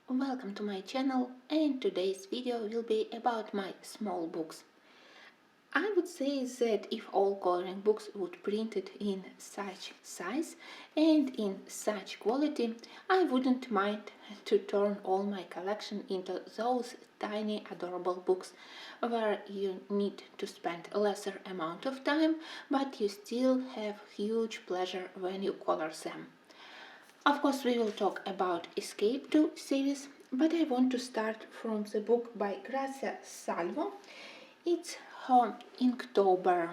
Welcome to my channel, and today's video will be about my small books. I would say that if all coloring books would printed in such size and in such quality, I wouldn't mind to turn all my collection into those tiny adorable books where you need to spend a lesser amount of time, but you still have huge pleasure when you color them. Of course, we will talk about Escape to series, but I want to start from the book by Grazia Salvo. It's her Inktober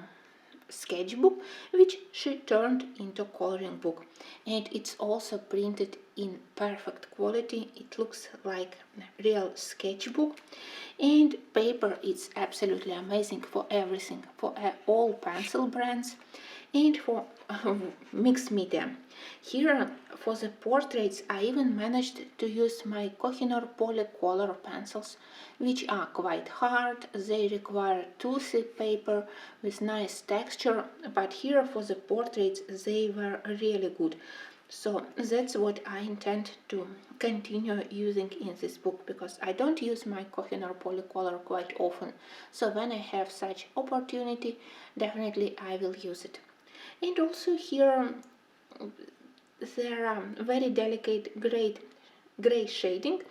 sketchbook, which she turned into coloring book, and it's also printed in perfect quality. It looks like a real sketchbook, and paper is absolutely amazing for everything, for all pencil brands and for mixed media. Here for the portraits I even managed to use my Kohinoor Polycolor pencils, which are quite hard. They require toothy paper with nice texture, but here for the portraits they were really good. So that's what I intend to continue using in this book, because I don't use my Kohinoor Polycolor quite often. So when I have such opportunity, definitely I will use it. And also here there are very delicate gray shading.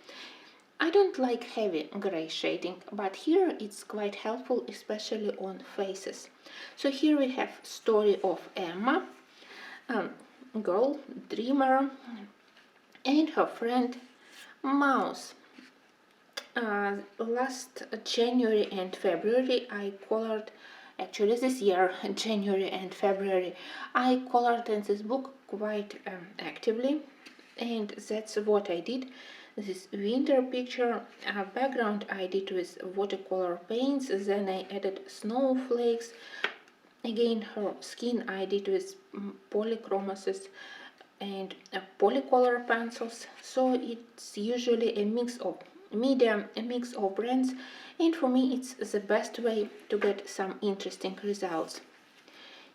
I don't like heavy gray shading, but here it's quite helpful, especially on faces. So here we have story of Emma, girl dreamer, and her friend Mouse. Last January and February I colored, actually this year, January and February, I colored in this book quite actively, and that's what I did. This winter picture background I did with watercolor paints, then I added snowflakes. Again, her skin I did with polychromasis and polycolor pencils. So it's usually a mix of media, a mix of brands, and for me it's the best way to get some interesting results.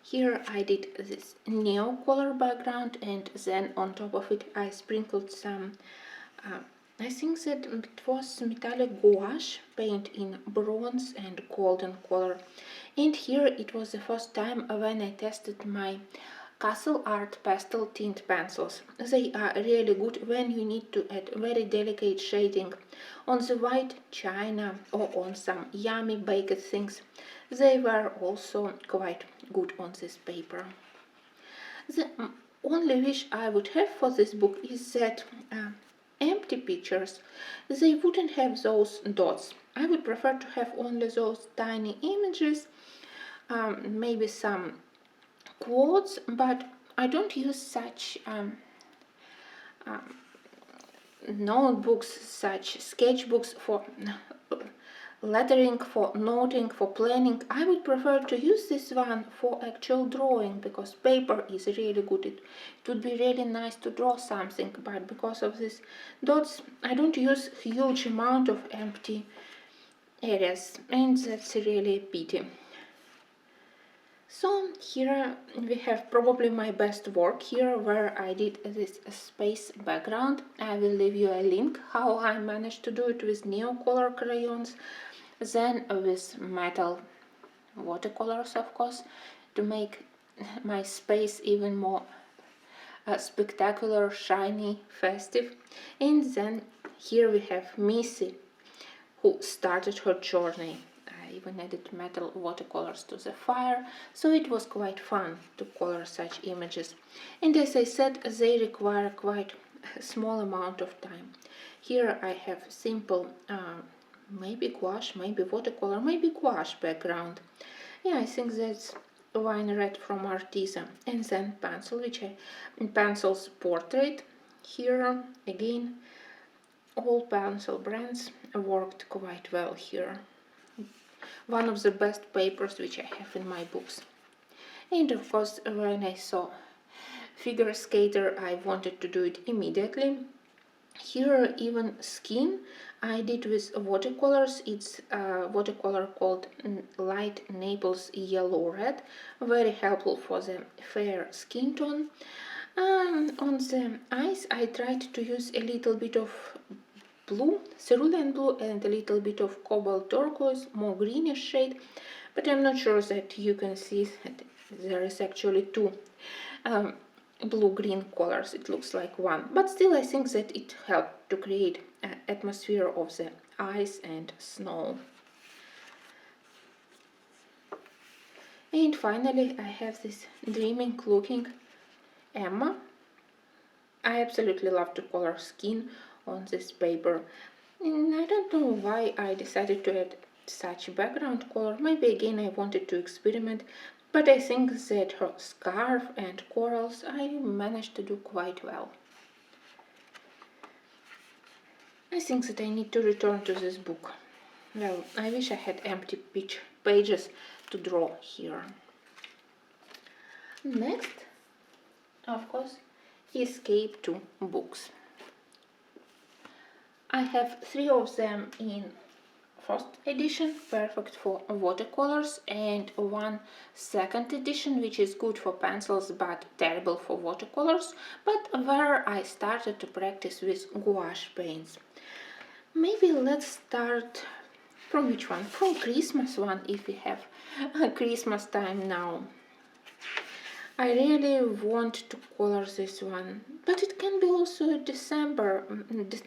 Here I did this neo color background, and then on top of it I sprinkled some I think that it was metallic gouache paint in bronze and golden color. And here it was the first time when I tested my Castle Art pastel tint pencils. They are really good when you need to add very delicate shading on the white china or on some yummy baked things. They were also quite good on this paper. The only wish I would have for this book is that empty pictures, they wouldn't have those dots. I would prefer to have only those tiny images, maybe some quotes, but I don't use such notebooks, such sketchbooks for lettering, for noting, for planning. I would prefer to use this one for actual drawing, because paper is really good. It would be really nice to draw something, but because of these dots I don't use huge amount of empty areas, and that's really a pity. So here we have probably my best work here, where I did this space background. I will leave you a link how I managed to do it with Neocolor crayons, then with metal watercolors, of course, to make my space even more spectacular, shiny, festive. And then here we have Missy, who started her journey. I even added metal watercolors to the fire, so it was quite fun to color such images. And as I said, they require quite a small amount of time. Here I have simple, maybe gouache, maybe watercolor, maybe gouache background. Yeah, I think that's wine red from Arteza. And then pencil, pencil's portrait. Here again, all pencil brands worked quite well here. One of the best papers which I have in my books. And of course, when I saw figure skater, I wanted to do it immediately. Here even skin I did with watercolors. It's a watercolor called Light Naples Yellow Red, very helpful for the fair skin tone. On the eyes I tried to use a little bit of blue, cerulean blue, and a little bit of cobalt turquoise, more greenish shade, but I'm not sure that you can see that there is actually two blue-green colors. It looks like one, but still I think that it helped to create an atmosphere of the ice and snow. And finally I have this dreaming looking Emma. I absolutely love to color skin on this paper, and I don't know why I decided to add such background color. Maybe again I wanted to experiment, but I think that her scarf and corals I managed to do quite well. I think that I need to return to this book. Well, I wish I had empty pages to draw here. Next, of course, Escape to books. I have 3 of them in first edition, perfect for watercolors, and one second edition, which is good for pencils but terrible for watercolors, but where I started to practice with gouache paints. Maybe let's start from which one? From Christmas one, if we have Christmas time now. I really want to color this one, but it can be also December,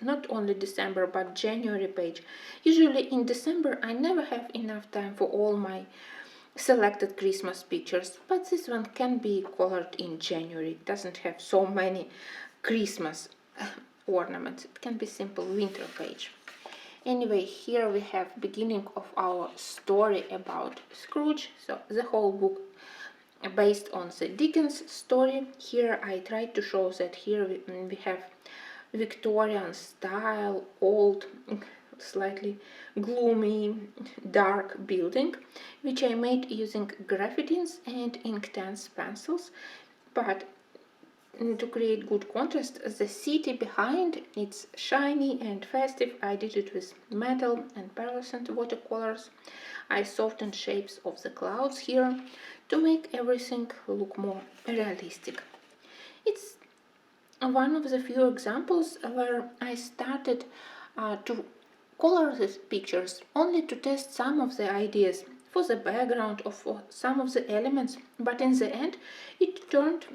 not only December but January page. Usually in December I never have enough time for all my selected Christmas pictures, but this one can be colored in January. It doesn't have so many Christmas ornaments. It can be simple winter page. Anyway, here we have beginning of our story about Scrooge, so the whole book based on the Dickens story. Here I tried to show that here we have Victorian style, old, slightly gloomy, dark building, which I made using graphitins and Inktense pencils, but to create good contrast, the city behind, it's shiny and festive. I did it with metal and pearlescent watercolors. I softened shapes of the clouds here to make everything look more realistic. It's one of the few examples where I started to color these pictures only to test some of the ideas for the background or for some of the elements, but in the end it turned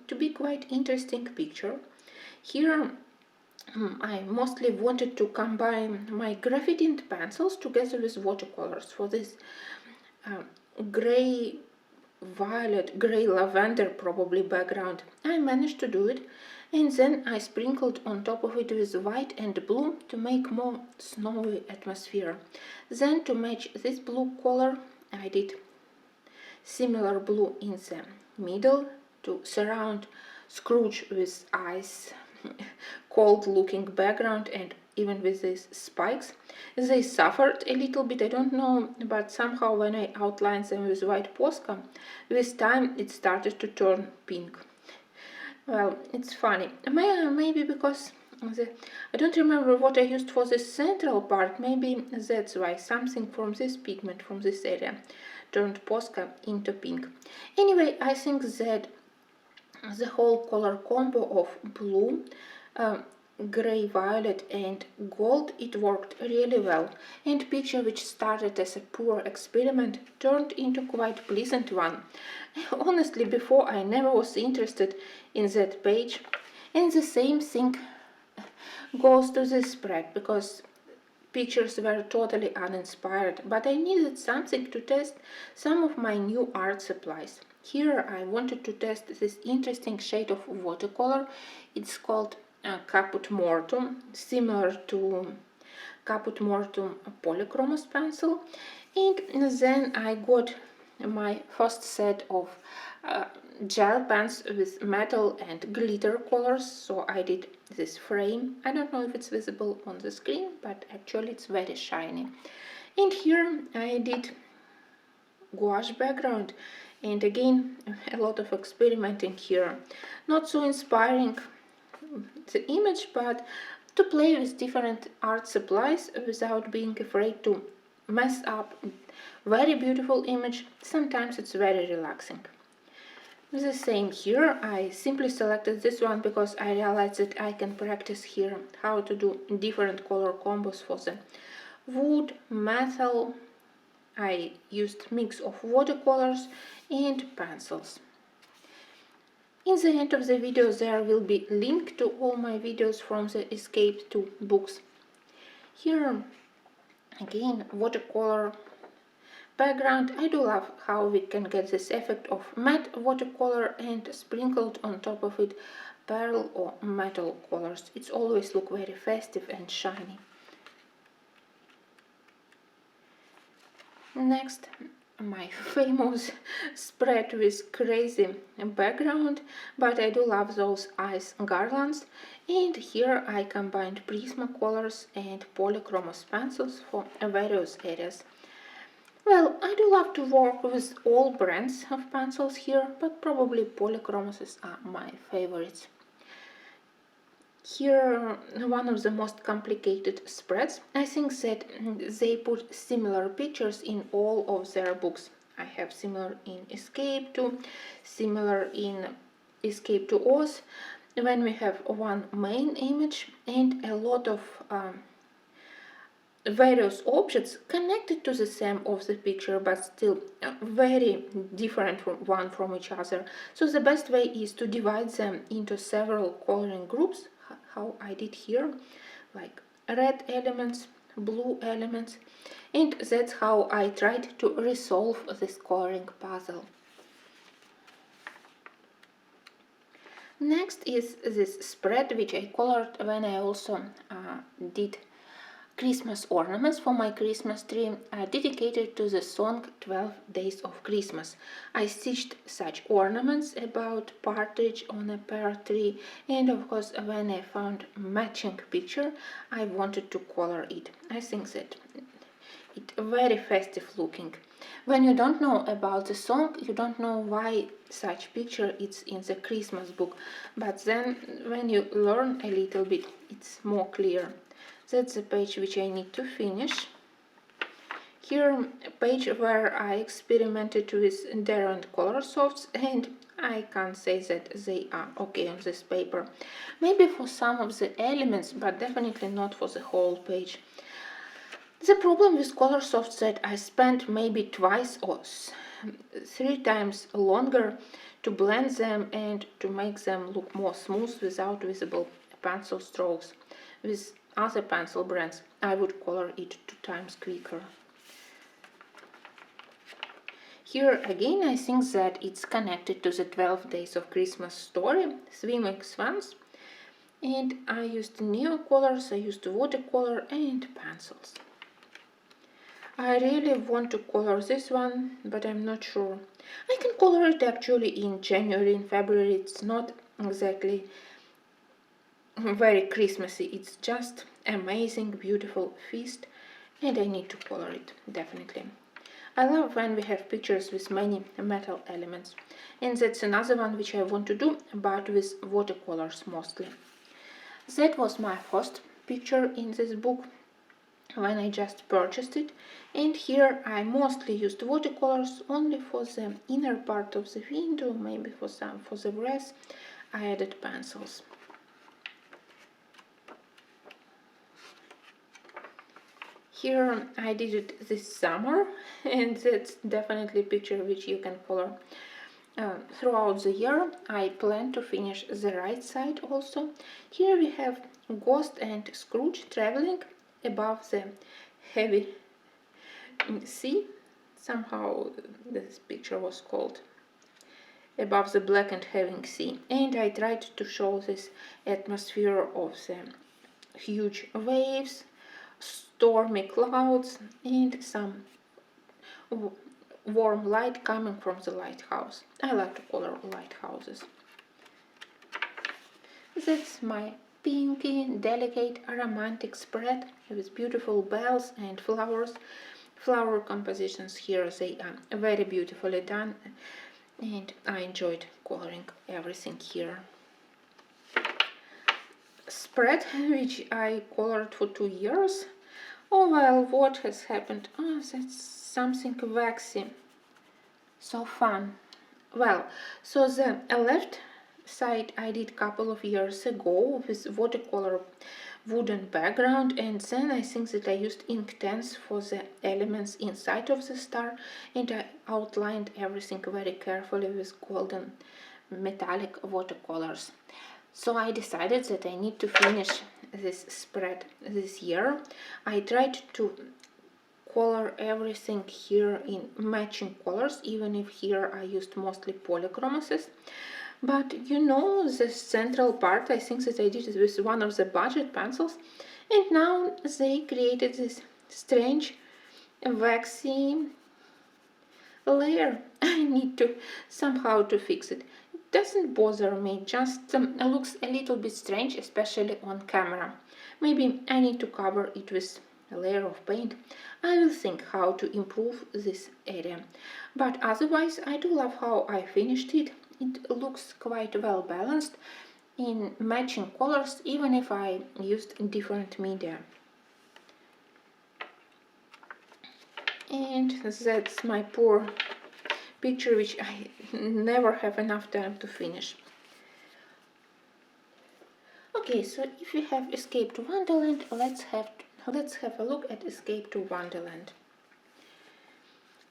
to be quite interesting picture. Here I mostly wanted to combine my graphitined pencils together with watercolors for this gray violet, gray lavender probably background. I managed to do it, and then I sprinkled on top of it with white and blue to make more snowy atmosphere. Then to match this blue color I did similar blue in the middle to surround Scrooge with ice, cold looking background, and even with these spikes. They suffered a little bit, I don't know, but somehow when I outlined them with white Posca, with time it started to turn pink. Well, it's funny. Maybe because I don't remember what I used for the central part. Maybe that's why something from this pigment, from this area, turned Posca into pink. Anyway, I think that the whole color combo of blue, gray, violet and gold, it worked really well, and picture which started as a poor experiment turned into quite pleasant one. Honestly, before I never was interested in that page, and the same thing goes to this spread, because pictures were totally uninspired, but I needed something to test some of my new art supplies. Here I wanted to test this interesting shade of watercolor. It's called Caput Mortuum, similar to Caput Mortuum Polychromos pencil. And then I got my first set of gel pens with metal and glitter colors, so I did this frame. I don't know if it's visible on the screen, but actually it's very shiny. And here I did gouache background, and again a lot of experimenting here. Not so inspiring the image, but to play with different art supplies without being afraid to mess up very beautiful image. Sometimes it's very relaxing. The same here. I simply selected this one because I realized that I can practice here how to do different color combos for the wood, metal. I used mix of watercolors and pencils. In the end of the video there will be link to all my videos from the Escape to books. Here again watercolor background. I do love how we can get this effect of matte watercolor and sprinkled on top of it pearl or metal colors. It's always look very festive and shiny. Next, my famous spread with crazy background, but I do love those ice garlands, and here I combined Prismacolors and polychromos pencils for various areas. Well, I do love to work with all brands of pencils here, but probably polychromos are my favorites. Here, one of the most complicated spreads. I think that they put similar pictures in all of their books. I have similar in Escape to, similar in Escape to Oz, when we have one main image and a lot of various objects connected to the same of the picture, but still very different one from each other. So the best way is to divide them into several coloring groups, how I did here, like red elements, blue elements, and that's how I tried to resolve this coloring puzzle. Next is this spread which I colored when I also did Christmas ornaments for my Christmas tree, dedicated to the song 12 Days of Christmas. I stitched such ornaments about partridge on a pear tree, and of course when I found matching picture I wanted to color it. I think that it's very festive looking. When you don't know about the song, you don't know why such picture is in the Christmas book, but then when you learn a little bit it's more clear. That's the page which I need to finish. Here a page where I experimented with different color softs, and I can't say that they are okay on this paper. Maybe for some of the elements, but definitely not for the whole page. The problem with color softs that I spent maybe twice or 3 times longer to blend them and to make them look more smooth without visible pencil strokes. With other pencil brands I would color it 2 times quicker. Here again I think that it's connected to the 12 Days of Christmas story, Swimming Swans, and I used neocolors, I used watercolor and pencils. I really want to color this one, but I'm not sure. I can color it actually in January and February. It's not exactly very Christmassy, it's just amazing, beautiful feast, and I need to color it, definitely. I love when we have pictures with many metal elements, and that's another one which I want to do, but with watercolors mostly. That was my first picture in this book when I just purchased it, and here I mostly used watercolors only for the inner part of the window, maybe for the grass I added pencils. Here I did it this summer, and that's definitely a picture which you can color throughout the year. I plan to finish the right side also. Here we have Ghost and Scrooge traveling above the heavy sea. Somehow this picture was called Above the Black and Heavy Sea. And I tried to show this atmosphere of the huge waves, stormy clouds, and some warm light coming from the lighthouse. I like to color lighthouses. That's my pinky, delicate, romantic spread with beautiful bells and flowers. Flower compositions here, they are very beautifully done, and I enjoyed coloring everything here. Spread which I colored for 2 years. Oh well, what has happened? Oh, that's something waxy. So fun. Well, so the left side I did a couple of years ago with watercolor wooden background, and then I think that I used Inktense for the elements inside of the star, and I outlined everything very carefully with golden metallic watercolors. So I decided that I need to finish this spread this year. I tried to color everything here in matching colors, even if here I used mostly polychromases. But you know, the central part, I think that I did it with one of the budget pencils, and now they created this strange waxy layer. I need to somehow to fix it. It doesn't bother me, just looks a little bit strange, especially on camera. Maybe I need to cover it with a layer of paint. I will think how to improve this area. But otherwise, I do love how I finished it. It looks quite well balanced in matching colors, even if I used different media. And that's my poor picture, which I never have enough time to finish. Okay, so if we have Escape to Wonderland, let's have a look at Escape to Wonderland.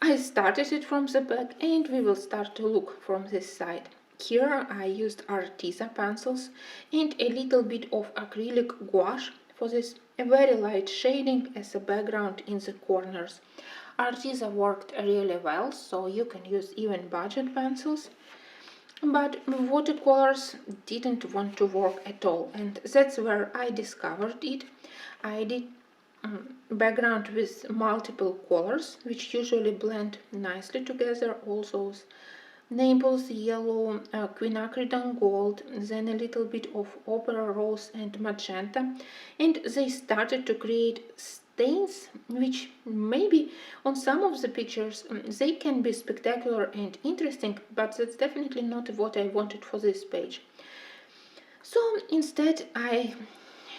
I started it from the back, and we will start to look from this side. Here I used Arteza pencils and a little bit of acrylic gouache for this very light shading as a background in the corners. Arteza worked really well, so you can use even budget pencils. But watercolors didn't want to work at all, and that's where I discovered it. I did background with multiple colors, which usually blend nicely together. All those Naples yellow, quinacridone gold, then a little bit of opera rose and magenta, and they started to create stains, which maybe on some of the pictures they can be spectacular and interesting, but that's definitely not what I wanted for this page. So instead I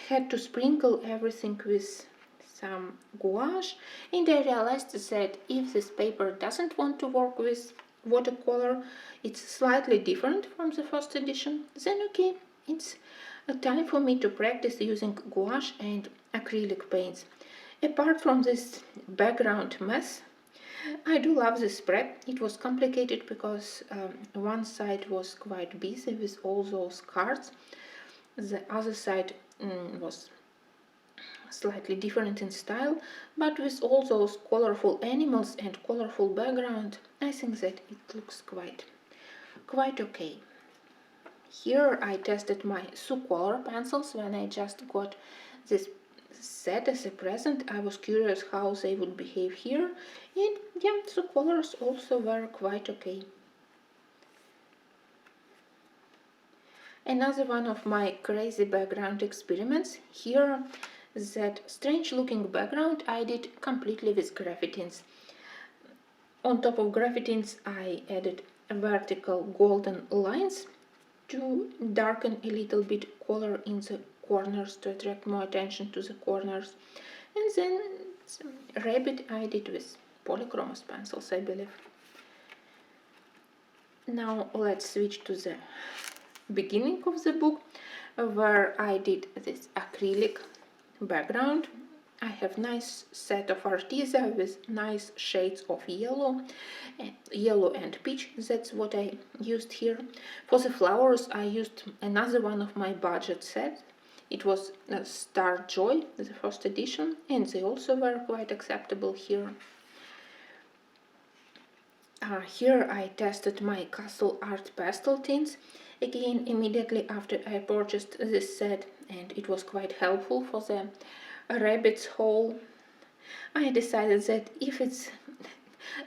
had to sprinkle everything with some gouache, and I realized that if this paper doesn't want to work with watercolor, it's slightly different from the first edition, then okay, it's a time for me to practice using gouache and acrylic paints. Apart from this background mess, I do love this spread. It was complicated because one side was quite busy with all those cards. The other side was slightly different in style, but with all those colorful animals and colorful background, I think that it looks quite okay. Here I tested my Sucolor pencils when I just got this set as a present. I was curious how they would behave here, and yeah, Sucolors also were quite okay. Another one of my crazy background experiments. Here, that strange looking background I did completely with graphitins. On top of graphitins I added vertical golden lines to darken a little bit color in the corners to attract more attention to the corners. And then some rabbit I did with polychromos pencils, I believe. Now let's switch to the beginning of the book, where I did this acrylic background. I have nice set of Arteza with nice shades of yellow and peach. That's what I used here. For the flowers I used another one of my budget sets. It was Star Joy, the first edition, and they also were quite acceptable here. Here I tested my Castle Art pastel tints again immediately after I purchased this set, and it was quite helpful for the rabbit's hole. I decided that if it's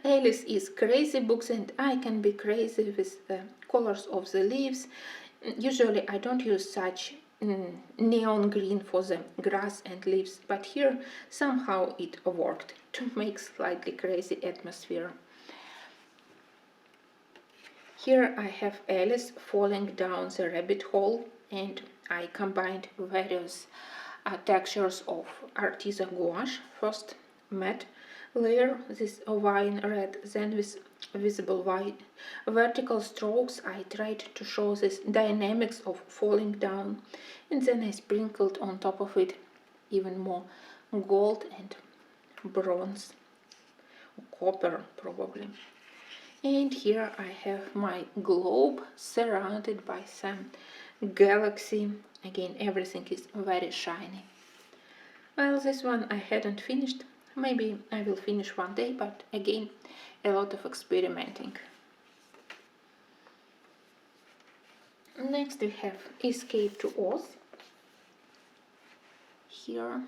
Alice is crazy books and I can be crazy with the colors of the leaves. Usually I don't use such neon green for the grass and leaves, but here somehow it worked to make slightly crazy atmosphere. Here I have Alice falling down the rabbit hole, and I combined various textures of Arteza gouache. First matte layer, this wine red, then with visible white vertical strokes. I tried to show this dynamics of falling down, and then I sprinkled on top of it even more gold and bronze, copper probably. And here I have my globe surrounded by some galaxy. Again, everything is very shiny. Well, this one I hadn't finished. Maybe I will finish one day, but again, a lot of experimenting. Next we have Escape to Oz. Here.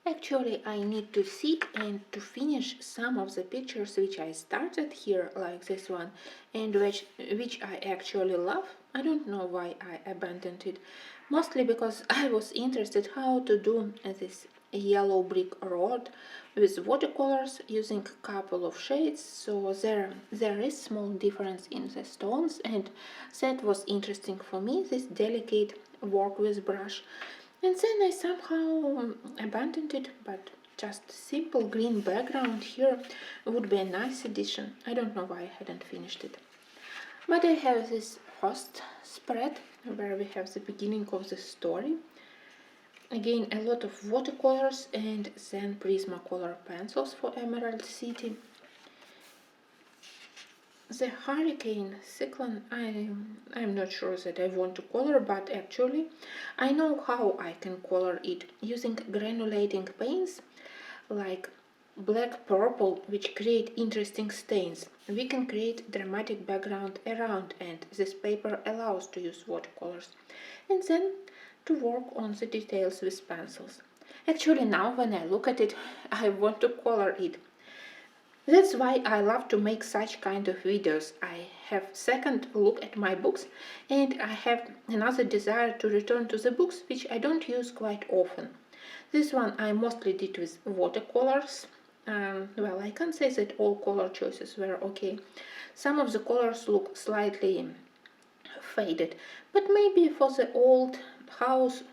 Actually, I need to sit and to finish some of the pictures which I started here, like this one, and which I actually love. I don't know why I abandoned it, mostly because I was interested how to do this yellow brick road with watercolors using a couple of shades, so there is small difference in the stones, and that was interesting for me, this delicate work with brush. And then I somehow abandoned it, but just simple green background here would be a nice addition. I don't know why I hadn't finished it. But I have this first spread where we have the beginning of the story. Again, a lot of watercolors and then Prismacolor pencils for Emerald City. The hurricane cyclone, I'm not sure that I want to color, but actually I know how I can color it using granulating paints like black purple, which create interesting stains. We can create dramatic background around, and this paper allows to use watercolors and then to work on the details with pencils. Actually, now when I look at it, I want to color it. That's why I love to make such kind of videos. I have second look at my books, and I have another desire to return to the books which I don't use quite often. This one I mostly did with watercolors. Well, I can't say that all color choices were okay. Some of the colors look slightly faded, but maybe for the old house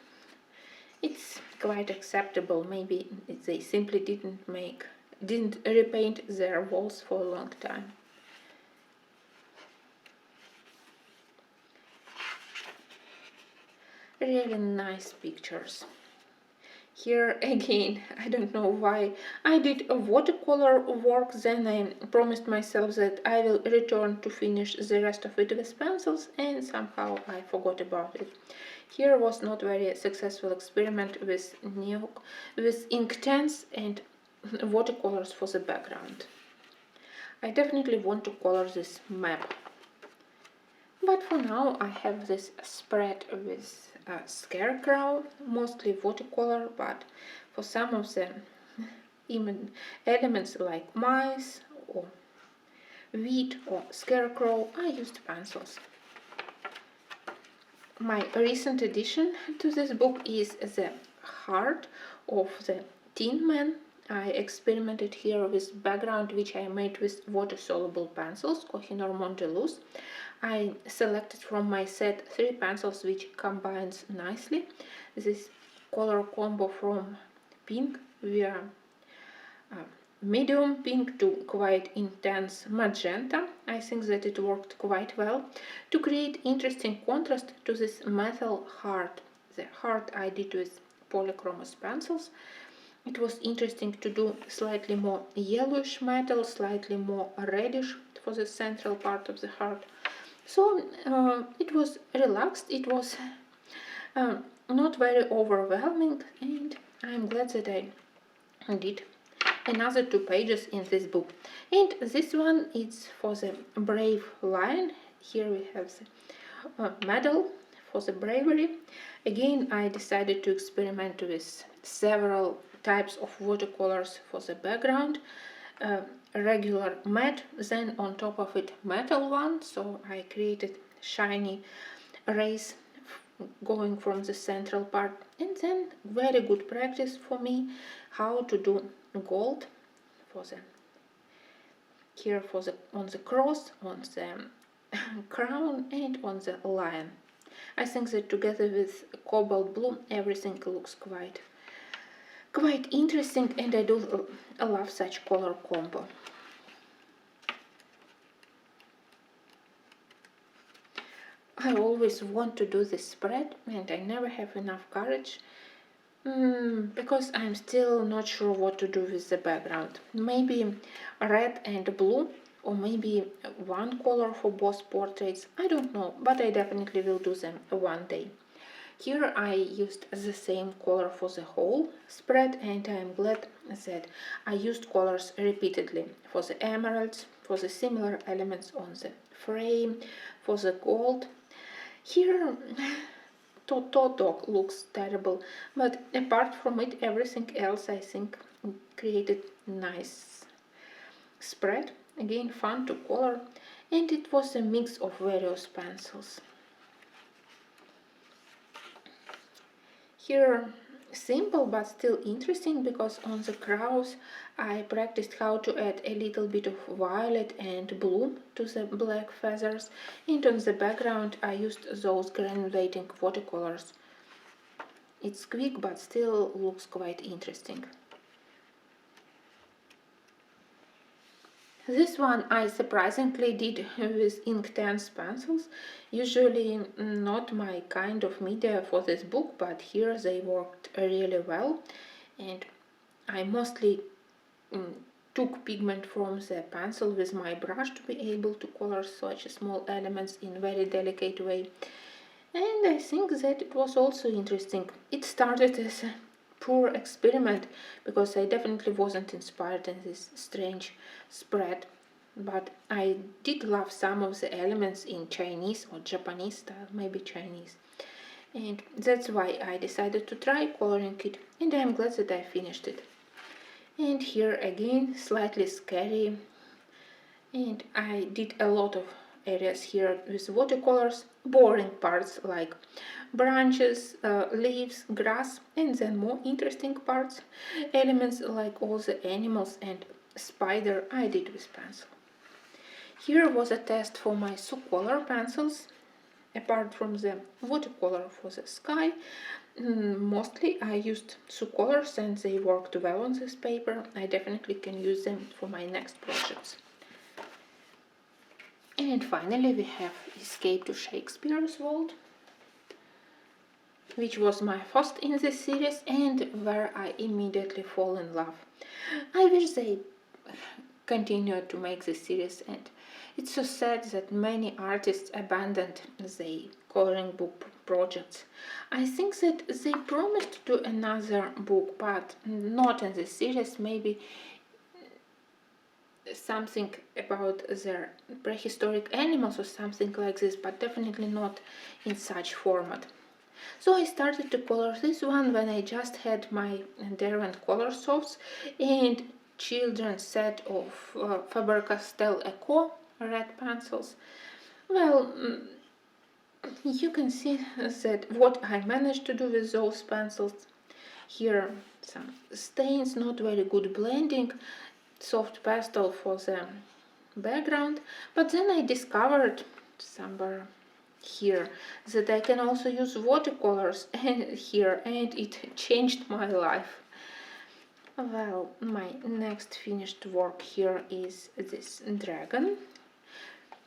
it's quite acceptable. Maybe they simply didn't repaint their walls for a long time. Really nice pictures. Here again, I don't know why I did a watercolor work, then I promised myself that I will return to finish the rest of it with pencils, and somehow I forgot about it. Here was not very successful experiment with Inktense and watercolors for the background. I definitely want to color this map. But for now I have this spread with a scarecrow, mostly watercolor, but for some of the elements like mice or wheat or scarecrow I used pencils. My recent addition to this book is the heart of the Tin Man. I experimented here with background which I made with water-soluble pencils, Kohinoor Mondeluz. I selected from my set 3 pencils which combines nicely. This color combo from pink via medium pink to quite intense magenta. I think that it worked quite well to create interesting contrast to this metal heart. The heart I did with polychromos pencils. It was interesting to do slightly more yellowish metal, slightly more reddish for the central part of the heart. So it was relaxed, it was not very overwhelming, and I'm glad that I did another 2 pages in this book. And this one is for the brave lion. Here we have the medal for the bravery. Again, I decided to experiment with several types of watercolors for the background. Regular matte, then on top of it metal one, so I created shiny rays going from the central part, and then very good practice for me how to do gold for the here for the on the cross, on the crown, and on the lion. I think that together with cobalt blue everything looks quite quite interesting, and I do love such color combo. I always want to do this spread and I never have enough courage because I'm still not sure what to do with the background. Maybe red and blue, or maybe one color for both portraits. I don't know, but I definitely will do them one day. Here I used the same color for the whole spread, and I'm glad that I used colors repeatedly for the emeralds, for the similar elements on the frame, for the gold. Here dog looks terrible, but apart from it, everything else I think created nice spread. Again, fun to color, and it was a mix of various pencils. Here, simple but still interesting, because on the crows I practiced how to add a little bit of violet and blue to the black feathers, and on the background I used those granulating watercolors. It's quick but still looks quite interesting. This one I surprisingly did with Inktense pencils, usually not my kind of media for this book, but here they worked really well, and I mostly took pigment from the pencil with my brush to be able to color such small elements in a very delicate way. And I think that it was also interesting. It started as a poor experiment because I definitely wasn't inspired in this strange spread, but I did love some of the elements in Chinese or Japanese style, maybe Chinese, and that's why I decided to try coloring it, and I'm glad that I finished it. And here again, slightly scary, and I did a lot of areas here with watercolors, boring parts like branches, leaves, grass, and then more interesting parts, elements like all the animals and spider I did with pencil. Here was a test for my Sucolor pencils. Apart from the watercolor for the sky, mostly I used Sucolors and they worked well on this paper. I definitely can use them for my next projects. And finally we have Escape to Shakespeare's World, which was my first in this series and where I immediately fall in love. I wish they continued to make this series, and it's so sad that many artists abandoned their coloring book projects. I think that they promised to do another book, but not in this series, maybe something about their prehistoric animals or something like this, but definitely not in such format. So I started to color this one when I just had my Derwent color softs and children's set of Faber-Castell Eco red pencils. Well, you can see that what I managed to do with those pencils. Here some stains, not very good blending, soft pastel for the background, but then I discovered somewhere here that I can also use watercolors here, and it changed my life. Well, my next finished work here is this dragon.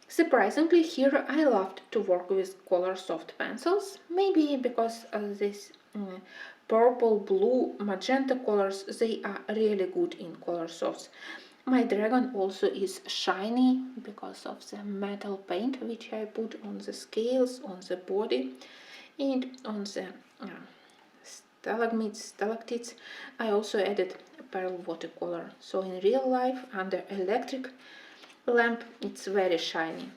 Surprisingly, here I loved to work with color soft pencils, maybe because of this purple, blue, magenta colors, they are really good in color softs. My dragon also is shiny because of the metal paint which I put on the scales, on the body, and on the stalagmites, stalactites. I also added a pearl watercolor. So in real life, under electric lamp, it's very shiny.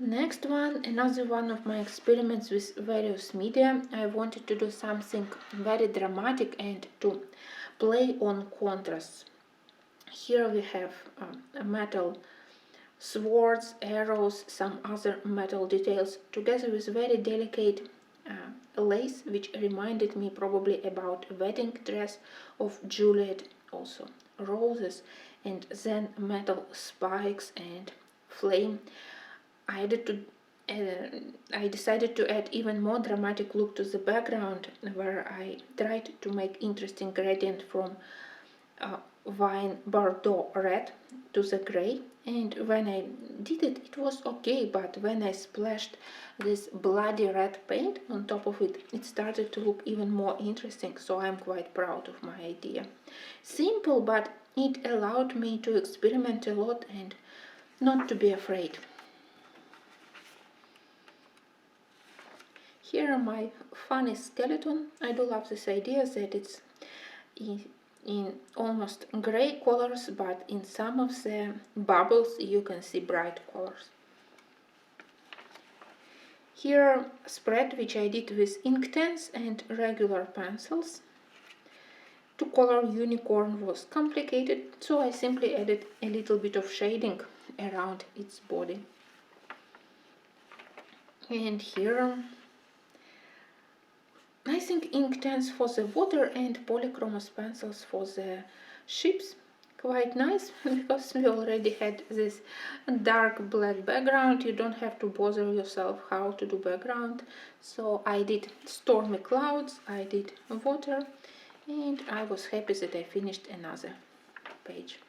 Next one, another one of my experiments with various media. I wanted to do something very dramatic and to play on contrasts. Here we have metal swords, arrows, some other metal details, together with very delicate lace, which reminded me probably about a wedding dress of Juliet, also roses, and then metal spikes and flame. I I decided to add even more dramatic look to the background, where I tried to make interesting gradient from wine Bordeaux red to the gray, and when I did it, it was okay, but when I splashed this bloody red paint on top of it, it started to look even more interesting, so I'm quite proud of my idea. Simple, but it allowed me to experiment a lot and not to be afraid. Here are my funny skeleton. I do love this idea that it's in almost gray colors, but in some of the bubbles you can see bright colors. Here spread which I did with Inktense and regular pencils. To color unicorn was complicated, so I simply added a little bit of shading around its body. And here I think Inktense for the water and polychromos pencils for the ships. Quite nice, because we already had this dark black background. You don't have to bother yourself how to do background. So I did stormy clouds, I did water, and I was happy that I finished another page.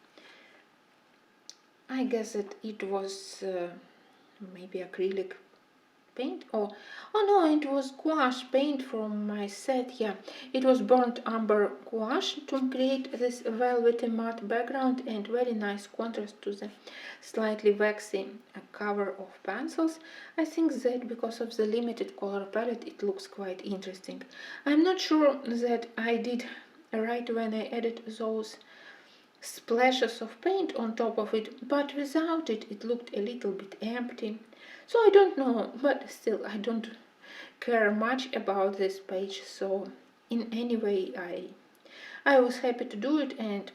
I guess that it was maybe acrylic paint, oh no, it was gouache paint from my set. Yeah, it was burnt umber gouache to create this velvety matte background and very nice contrast to the slightly waxy cover of pencils. I think that because of the limited color palette it looks quite interesting. I'm not sure that I did right when I added those splashes of paint on top of it, but without it, it looked a little bit empty. So I don't know, but still I don't care much about this page, so in any way I was happy to do it, and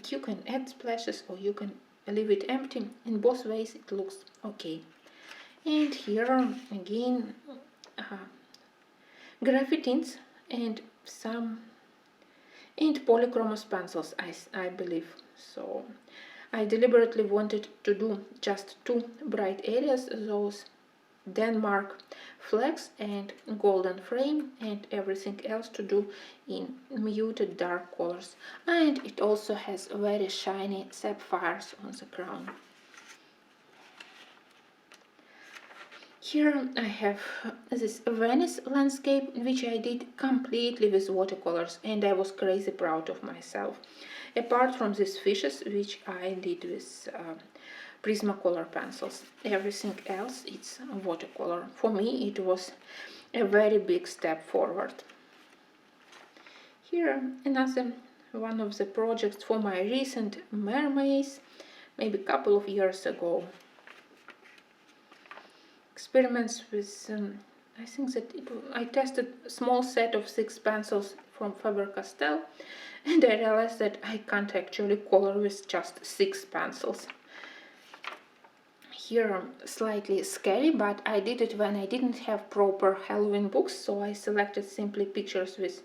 you can add splashes or you can leave it empty. In both ways it looks okay. And here again graphitins and some polychromos pencils, I believe. So I deliberately wanted to do just two bright areas, those Denmark flags and golden frame, and everything else to do in muted dark colors. And it also has very shiny sapphires on the crown. Here I have this Venice landscape, which I did completely with watercolors, and I was crazy proud of myself. Apart from these fishes, which I did with Prismacolor pencils, everything else it's watercolor. For me it was a very big step forward. Here another one of the projects for my recent mermaids, maybe a couple of years ago. Experiments with I think that I tested a small set of 6 pencils from Faber-Castell, and I realized that I can't actually color with just 6 pencils. Here slightly scary, but I did it when I didn't have proper Halloween books, so I selected simply pictures with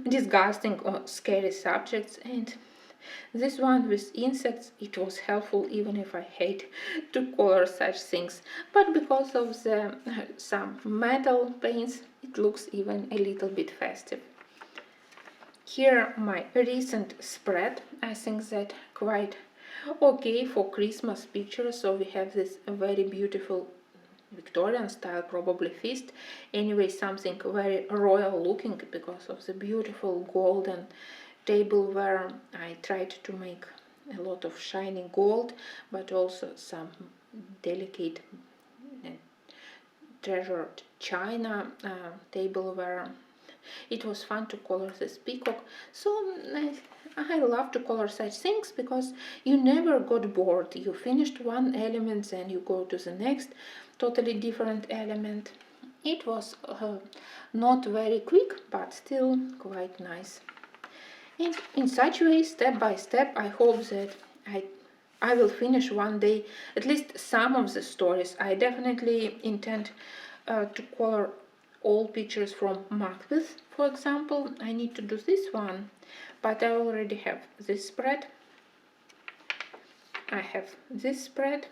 disgusting or scary subjects, and this one with insects, it was helpful even if I hate to color such things, but because of the some metal paints it looks even a little bit festive. Here my recent spread, I think that quite okay for Christmas pictures. So we have this very beautiful Victorian style, probably feast, anyway something very royal looking because of the beautiful golden tableware. I tried to make a lot of shiny gold, but also some delicate treasured china tableware. It was fun to color this peacock, so I love to color such things because you never got bored. You finished one element, then you go to the next totally different element. It was not very quick, but still quite nice. And in such way, step by step, I hope that I will finish one day at least some of the stories. I definitely intend to color all pictures from Macbeth, for example. I need to do this one, but I already have this spread. I have this spread.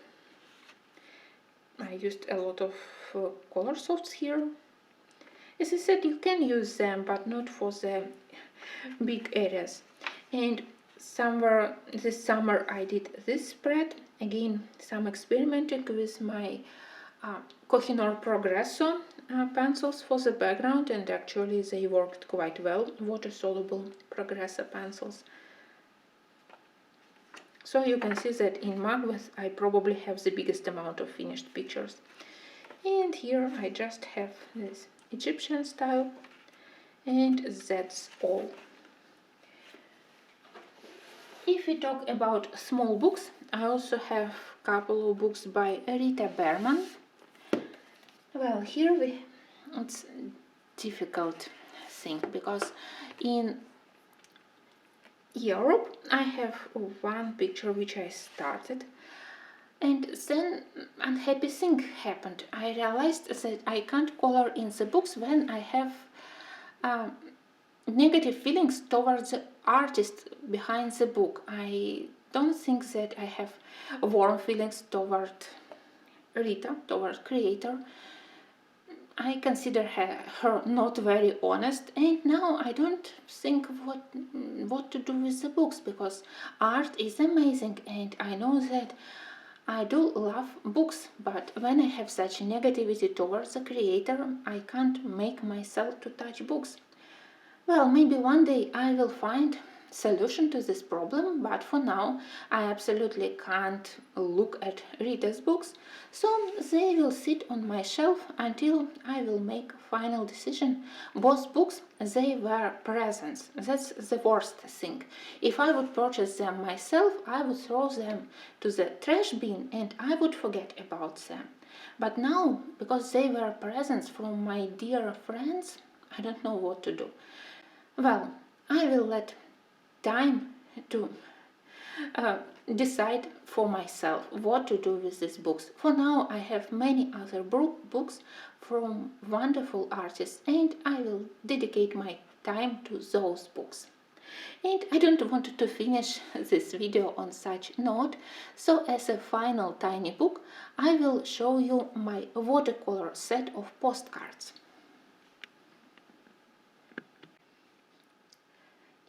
I used a lot of color softs here. As I said, you can use them, but not for the big areas. And somewhere this summer I did this spread. Again, some experimenting with my Kohinoor Progresso pencils for the background, and actually they worked quite well, water-soluble Progresso pencils. So you can see that in Macbeth I probably have the biggest amount of finished pictures. And here I just have this Egyptian style, and that's all. If we talk about small books, I also have a couple of books by Rita Berman. Well, here it's difficult thing because in Europe I have one picture which I started, and then unhappy thing happened. I realized that I can't color in the books when I have negative feelings towards the artist behind the book. I don't think that I have warm feelings toward Rita, toward creator. I consider her not very honest, and now I don't think what to do with the books, because art is amazing and I know that I do love books, but when I have such negativity towards the creator, I can't make myself to touch books. Well, maybe one day I will find solution to this problem, but for now I absolutely can't look at Rita's books, so they will sit on my shelf until I will make a final decision. Both books, they were presents. That's the worst thing. If I would purchase them myself, I would throw them to the trash bin and I would forget about them. But now, because they were presents from my dear friends, I don't know what to do. Well, I will let time to decide for myself what to do with these books. For now, I have many other books from wonderful artists, and I will dedicate my time to those books. And I don't want to finish this video on such note, so as a final tiny book, I will show you my watercolor set of postcards.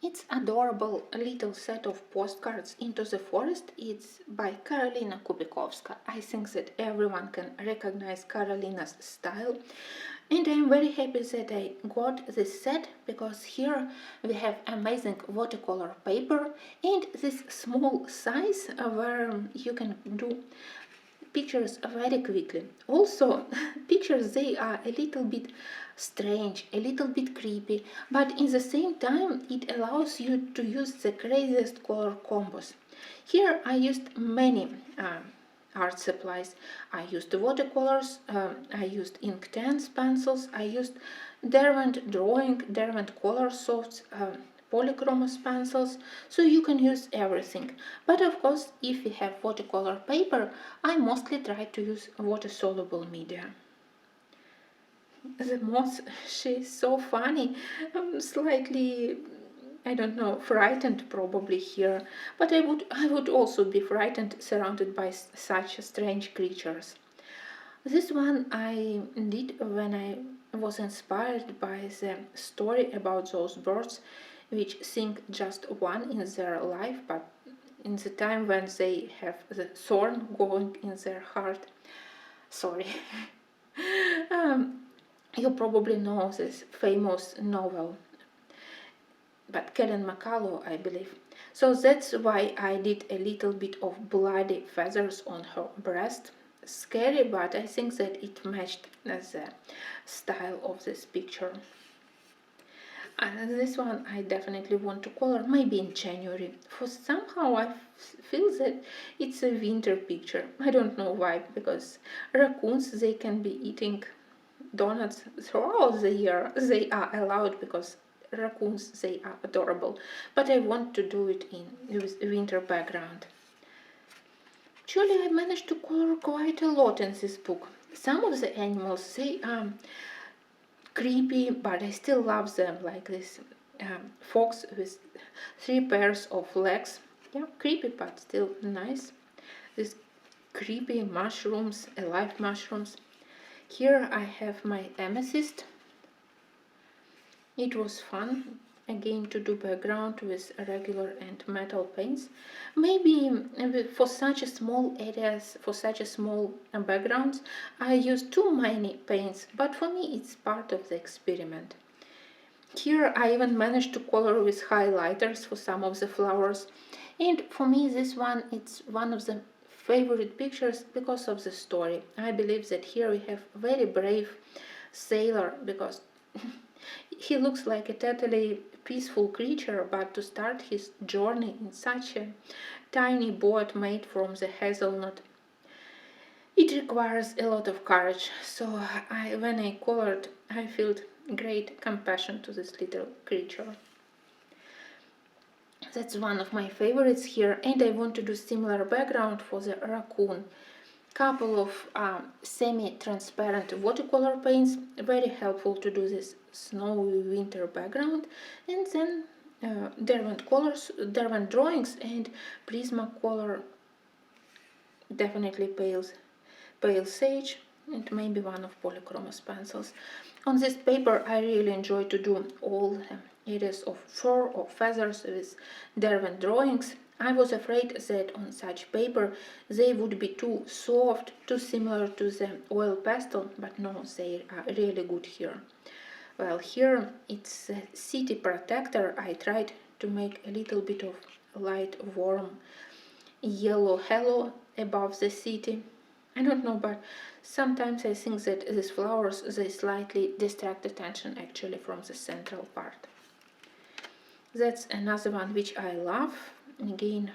It's adorable little set of postcards into the forest. It's by Karolina Kubikovska. I think that everyone can recognize Karolina's style. And I'm very happy that I got this set, because here we have amazing watercolor paper and this small size where you can do pictures very quickly. Also, pictures, they are a little bit strange, a little bit creepy, but in the same time it allows you to use the craziest color combos. Here I used many art supplies. I used watercolors, I used Inktense pencils, I used Derwent drawing, Derwent color softs, polychromos pencils, so you can use everything. But of course, if we have watercolor paper, I mostly try to use water-soluble media. The moth, she's so funny. I'm slightly, I don't know, frightened probably here, but I would also be frightened surrounded by such strange creatures. This one I did when I was inspired by the story about those birds which sing just one in their life, but in the time when they have the thorn going in their heart. Sorry. You probably know this famous novel, but Kellen McCullough, I believe. So that's why I did a little bit of bloody feathers on her breast. Scary, but I think that it matched the style of this picture. This one I definitely want to color, maybe in January. For somehow I feel that it's a winter picture. I don't know why, because raccoons, they can be eating donuts throughout the year. They are allowed because raccoons, they are adorable. But I want to do it with winter background. Actually, I managed to color quite a lot in this book. Some of the animals, they are creepy, but I still love them, like this fox with 3 pairs of legs. Yeah, creepy, but still nice. These creepy mushrooms, alive mushrooms. Here I have my amethyst. It was fun again to do background with regular and metal paints. Maybe for such a small areas, for such a small backgrounds, I use too many paints, but for me it's part of the experiment. Here I even managed to color with highlighters for some of the flowers, and for me this one, it's one of the favorite pictures because of the story. I believe that here we have a very brave sailor, because he looks like a totally peaceful creature, but to start his journey in such a tiny boat made from the hazelnut, it requires a lot of courage. So when I colored, I felt great compassion to this little creature. That's one of my favorites here, and I want to do similar background for the raccoon. Couple of semi-transparent watercolor paints, very helpful to do this snowy winter background, and then Derwent drawings and Prismacolor, definitely pale sage, and maybe one of Polychromos pencils. On this paper I really enjoy to do all areas of fur or feathers with Derwent drawings. I was afraid that on such paper they would be too soft, too similar to the oil pastel, but no, they are really good here. Well, here it's a city protector. I tried to make a little bit of light warm yellow halo above the city. I don't know, but sometimes I think that these flowers, they slightly distract attention actually from the central part. That's another one which I love. Again,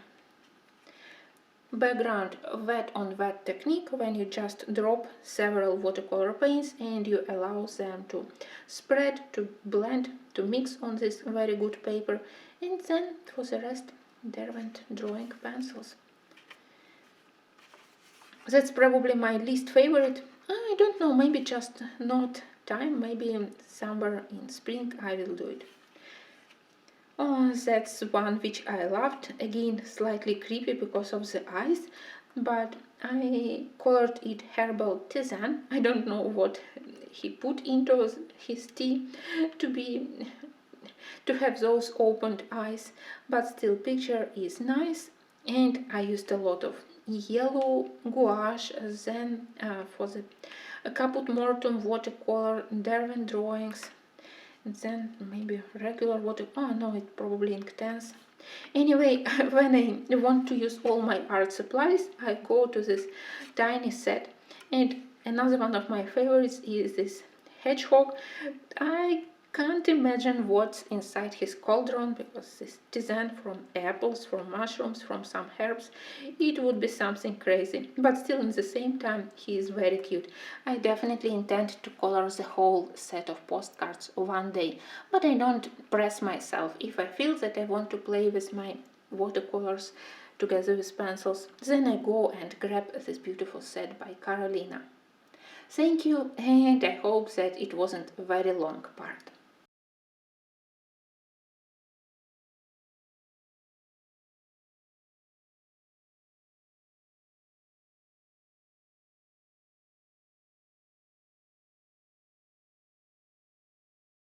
background wet on wet technique, when you just drop several watercolor paints and you allow them to spread, to blend, to mix on this very good paper, and then for the rest, Derwent drawing pencils. That's probably my least favorite. I don't know, maybe just not time, maybe somewhere in spring I will do it. Oh, that's one which I loved. Again, slightly creepy because of the eyes, but I colored it herbal tisane. I don't know what he put into his tea to have those opened eyes, but still picture is nice. And I used a lot of yellow gouache, then for the Caput Mortuum watercolor, Derwent drawings, then maybe regular water. Oh no, it probably Inktense. Anyway, when I want to use all my art supplies, I go to this tiny set. And another one of my favorites is this hedgehog. I can't imagine what's inside his cauldron, because this tisane from apples, from mushrooms, from some herbs, it would be something crazy. But still, in the same time, he is very cute. I definitely intend to color the whole set of postcards one day, but I don't press myself. If I feel that I want to play with my watercolors together with pencils, then I go and grab this beautiful set by Alena. Thank you, and I hope that it wasn't a very long part.